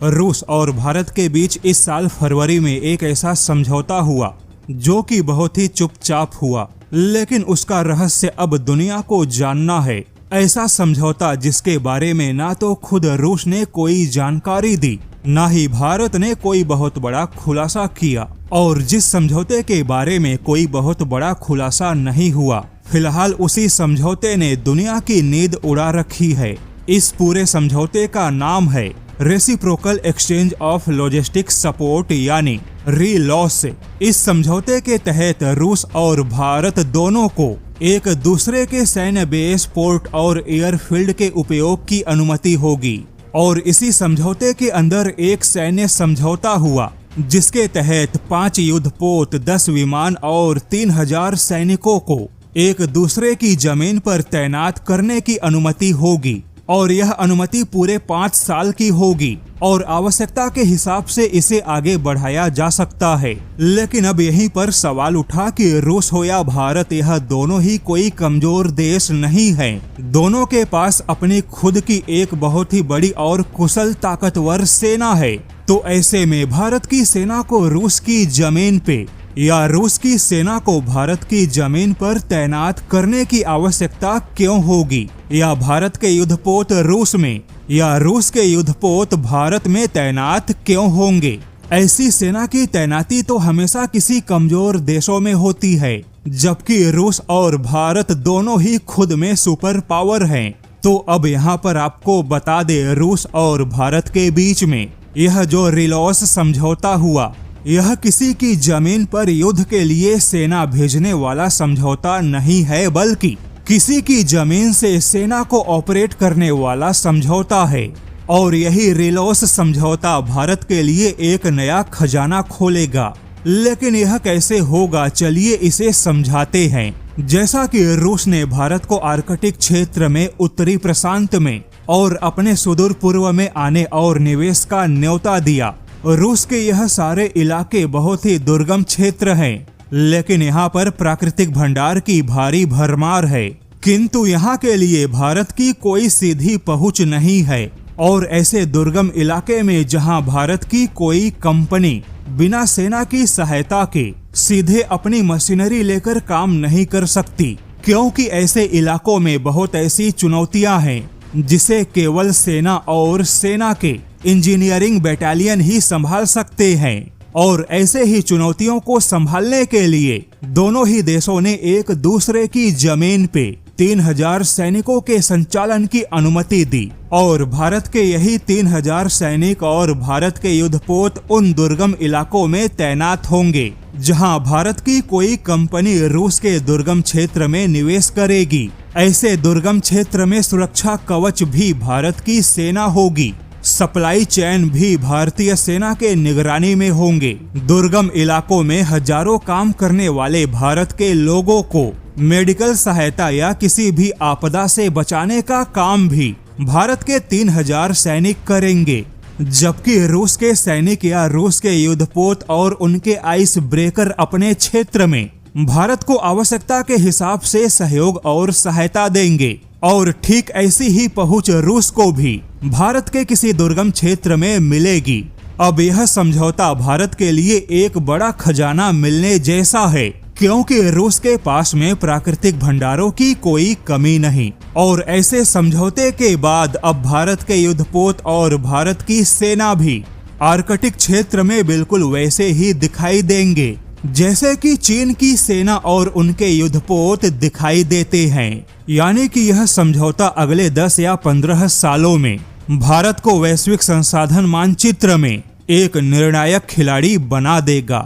रूस और भारत के बीच इस साल फरवरी में एक ऐसा समझौता हुआ जो कि बहुत ही चुपचाप हुआ, लेकिन उसका रहस्य अब दुनिया को जानना है। ऐसा समझौता जिसके बारे में ना तो खुद रूस ने कोई जानकारी दी, ना ही भारत ने कोई बहुत बड़ा खुलासा किया, और जिस समझौते के बारे में कोई बहुत बड़ा खुलासा नहीं हुआ, फिलहाल उसी समझौते ने दुनिया की नींद उड़ा रखी है। इस पूरे समझौते का नाम है reciprocal exchange of logistic support यानी रीलॉस। इस समझौते के तहत रूस और भारत दोनों को एक दूसरे के सैन्य बेस, पोर्ट और एयरफील्ड के उपयोग की अनुमति होगी। और इसी समझौते के अंदर एक सैन्य समझौता हुआ जिसके तहत 5 युद्धपोत, 10 विमान और 3000 सैनिकों को एक दूसरे की जमीन पर तैनात करने की अनुमति होगी, और यह अनुमति पूरे 5 साल की होगी और आवश्यकता के हिसाब से इसे आगे बढ़ाया जा सकता है। लेकिन अब यहीं पर सवाल उठा कि रूस हो या भारत, यह दोनों ही कोई कमजोर देश नहीं है। दोनों के पास अपनी खुद की एक बहुत ही बड़ी और कुशल ताकतवर सेना है। तो ऐसे में भारत की सेना को रूस की जमीन पे या रूस की सेना को भारत की जमीन पर तैनात करने की आवश्यकता क्यों होगी? या भारत के युद्धपोत रूस में या रूस के युद्धपोत भारत में तैनात क्यों होंगे? ऐसी सेना की तैनाती तो हमेशा किसी कमजोर देशों में होती है, जबकि रूस और भारत दोनों ही खुद में सुपर पावर हैं। तो अब यहाँ पर आपको बता दे, रूस और भारत के बीच में यह जो रीलॉस समझौता हुआ, यह किसी की जमीन पर युद्ध के लिए सेना भेजने वाला समझौता नहीं है, बल्कि किसी की जमीन से सेना को ऑपरेट करने वाला समझौता है। और यही रीलॉस समझौता भारत के लिए एक नया खजाना खोलेगा। लेकिन यह कैसे होगा, चलिए इसे समझाते हैं। जैसा कि रूस ने भारत को आर्कटिक क्षेत्र में, उत्तरी प्रशांत में और अपने सुदूर पूर्व में आने और निवेश का न्योता दिया। रूस के यह सारे इलाके बहुत ही दुर्गम क्षेत्र हैं, लेकिन यहाँ पर प्राकृतिक भंडार की भारी भरमार है, किंतु यहाँ के लिए भारत की कोई सीधी पहुँच नहीं है। और ऐसे दुर्गम इलाके में जहाँ भारत की कोई कंपनी बिना सेना की सहायता के सीधे अपनी मशीनरी लेकर काम नहीं कर सकती, क्योंकि ऐसे इलाकों में बहुत ऐसी चुनौतियाँ हैं जिसे केवल सेना और सेना के इंजीनियरिंग बटालियन ही संभाल सकते हैं। और ऐसे ही चुनौतियों को संभालने के लिए दोनों ही देशों ने एक दूसरे की जमीन पे 3000 सैनिकों के संचालन की अनुमति दी। और भारत के यही 3000 सैनिक और भारत के युद्धपोत उन दुर्गम इलाकों में तैनात होंगे जहां भारत की कोई कंपनी रूस के दुर्गम क्षेत्र में निवेश करेगी। ऐसे दुर्गम क्षेत्र में सुरक्षा कवच भी भारत की सेना होगी, सप्लाई चेन भी भारतीय सेना के निगरानी में होंगे। दुर्गम इलाकों में हजारों काम करने वाले भारत के लोगों को मेडिकल सहायता या किसी भी आपदा से बचाने का काम भी भारत के 3000 सैनिक करेंगे, जबकि रूस के सैनिक या रूस के युद्धपोत और उनके आइस ब्रेकर अपने क्षेत्र में भारत को आवश्यकता के हिसाब से सहयोग और सहायता देंगे। और ठीक ऐसी ही पहुंच रूस को भी भारत के किसी दुर्गम क्षेत्र में मिलेगी। अब यह समझौता भारत के लिए एक बड़ा खजाना मिलने जैसा है, क्योंकि रूस के पास में प्राकृतिक भंडारों की कोई कमी नहीं। और ऐसे समझौते के बाद अब भारत के युद्धपोत और भारत की सेना भी आर्कटिक क्षेत्र में बिल्कुल वैसे ही दिखाई देंगे जैसे कि चीन की सेना और उनके युद्धपोत दिखाई देते हैं। यानी कि यह समझौता अगले 10 या 15 सालों में भारत को वैश्विक संसाधन मानचित्र में एक निर्णायक खिलाड़ी बना देगा।